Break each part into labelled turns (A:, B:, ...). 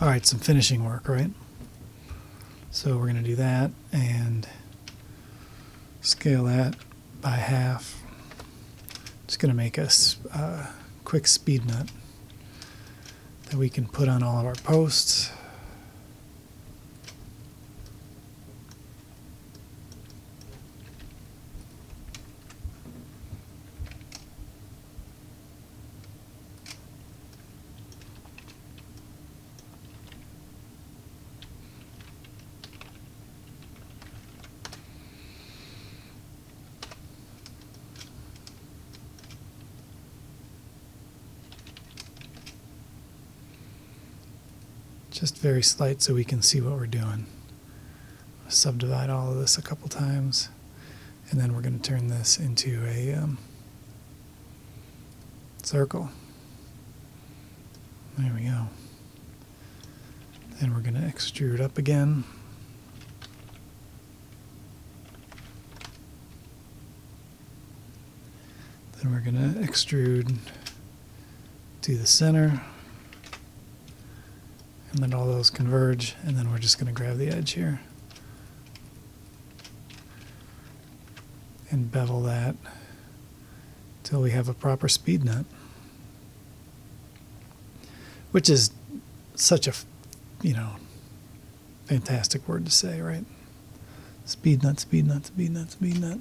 A: All right, some finishing work, right? So we're going to do that and scale that by half. Just going to make a quick speed nut that we can put on all of our posts. Just very slight so we can see what we're doing. Subdivide all of this a couple times, and then we're going to turn this into a circle. There we go. Then we're going to extrude up again. Then we're going to extrude to the center. And then all those converge, and then we're just going to grab the edge here and bevel that till we have a proper speed nut, which is such a, fantastic word to say, right? Speed nut, speed nut, speed nut, speed nut.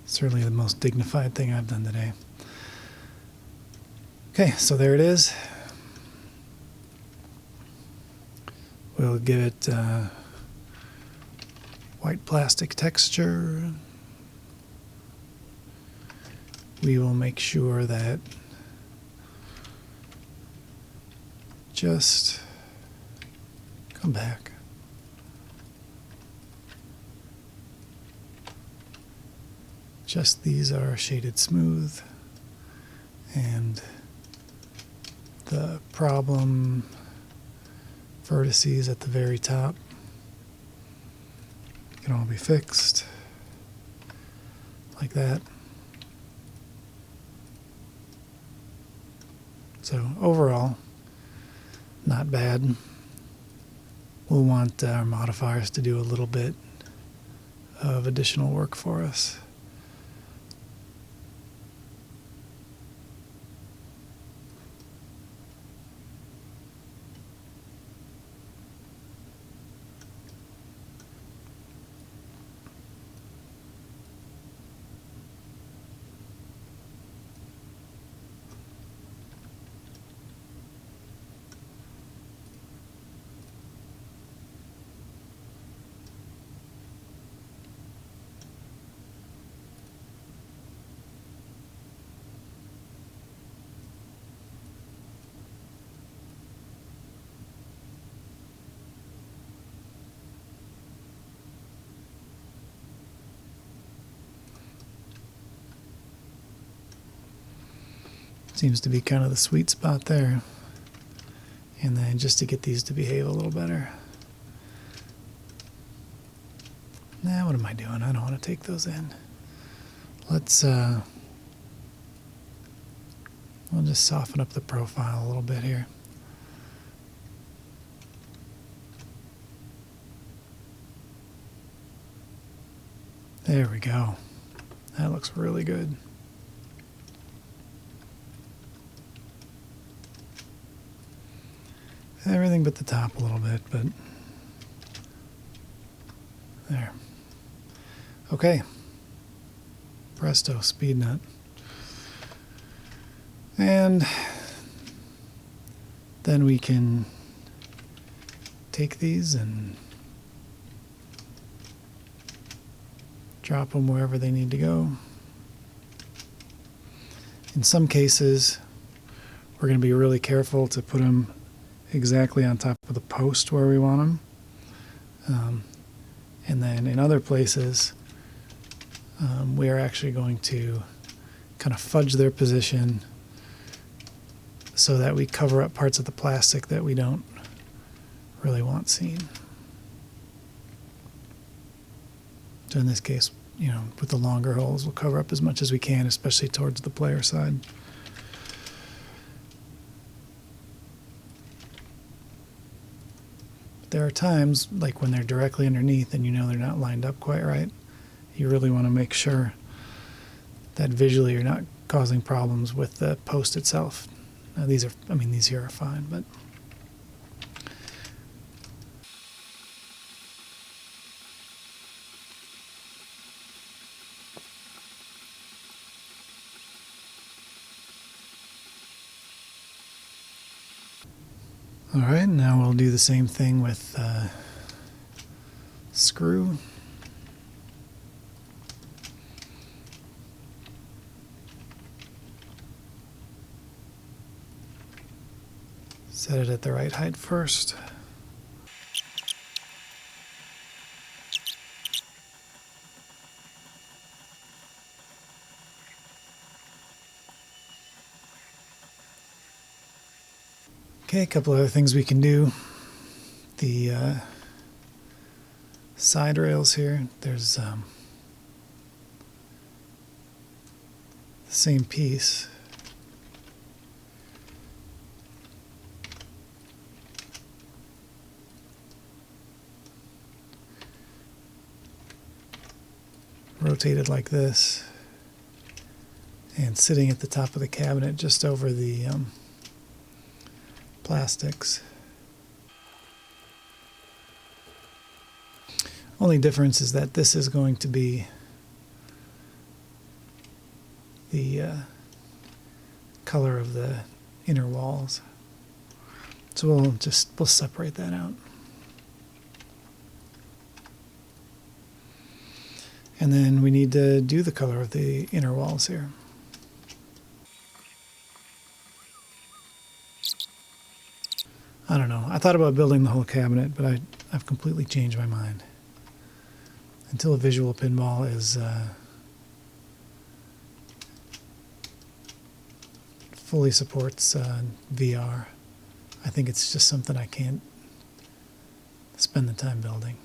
A: Certainly the most dignified thing I've done today. Okay, so there it is. We'll give it white plastic texture. We will make sure that just come back. Just these are shaded smooth, and the problem vertices at the very top can all be fixed like that. So overall, not bad. We'll want our modifiers to do a little bit of additional work for us. Seems to be kind of the sweet spot there. And then just to get these to behave a little better. Nah, what am I doing? I don't want to take those in. Let's, we'll just soften up the profile a little bit here. There we go. That looks really good. Everything but the top a little bit, but there. Okay. Presto, speed nut. And then we can take these and drop them wherever they need to go. In some cases, we're going to be really careful to put them exactly on top of the post where we want them. And then in other places, we are actually going to kind of fudge their position so that we cover up parts of the plastic that we don't really want seen. So in this case, with the longer holes, we'll cover up as much as we can, especially towards the player side. there are times, like when they're directly underneath and you know they're not lined up quite right, you really want to make sure that visually you're not causing problems with the post itself. Now these here are fine, but all right, now we'll do the same thing with screw. Set it at the right height first. Okay, a couple other things we can do. The side rails here, there's the same piece. Rotated like this and sitting at the top of the cabinet just over the plastics. Only difference is that this is going to be the color of the inner walls. So we'll separate that out. And then we need to do the color of the inner walls here. I don't know. I thought about building the whole cabinet, but I've completely changed my mind. Until a visual pinball is fully supports VR, I think it's just something I can't spend the time building.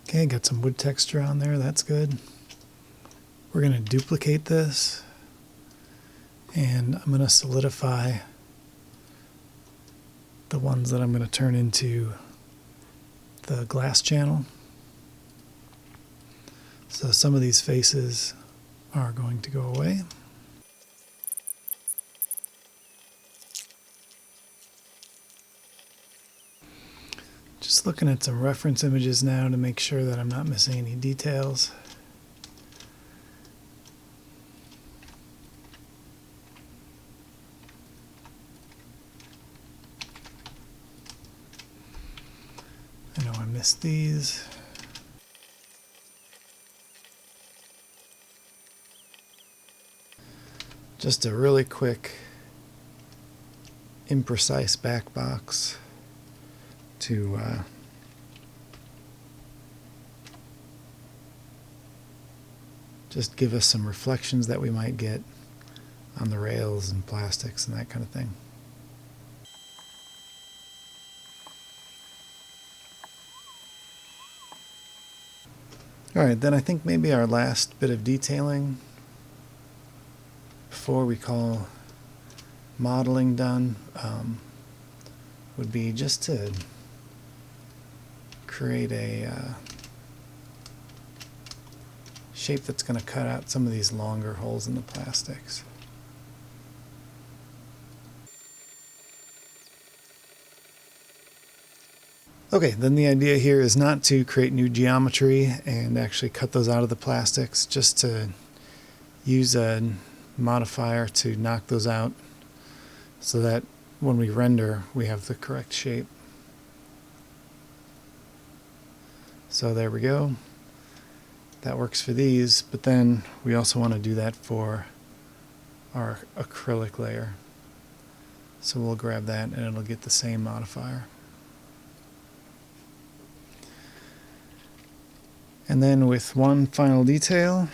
A: Okay, got some wood texture on there, that's good. We're going to duplicate this, and I'm going to solidify the ones that I'm going to turn into the glass channel. So some of these faces are going to go away. Just looking at some reference images now to make sure that I'm not missing any details. I know I missed these. Just a really quick, imprecise back box to just give us some reflections that we might get on the rails and plastics and that kind of thing. Alright, then I think maybe our last bit of detailing before we call modeling done would be just to create a shape that's going to cut out some of these longer holes in the plastics. Okay, then the idea here is not to create new geometry and actually cut those out of the plastics, just to use a modifier to knock those out so that when we render we have the correct shape. So there we go. That works for these, but then we also want to do that for our acrylic layer. So we'll grab that and it'll get the same modifier. And then with one final detail,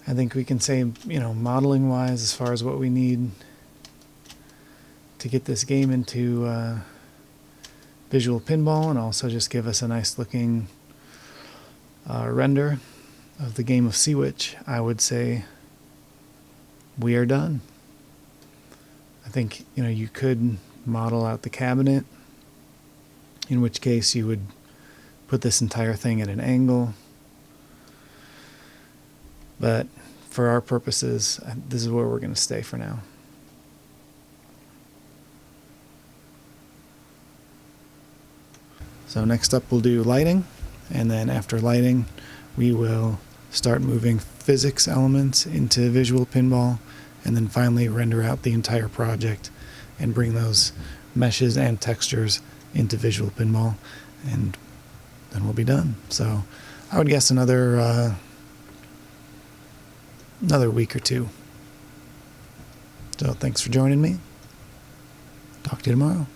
A: I think we can say, modeling wise, as far as what we need to get this game into visual pinball, and also just give us a nice looking render of the game of Seawitch, I would say we are done. I think, you could model out the cabinet, in which case you would put this entire thing at an angle. But for our purposes, this is where we're going to stay for now. So next up we'll do lighting, and then after lighting we will start moving physics elements into visual pinball, and then finally render out the entire project and bring those meshes and textures into visual pinball, and then we'll be done. So I would guess another week or two. So thanks for joining me. Talk to you tomorrow.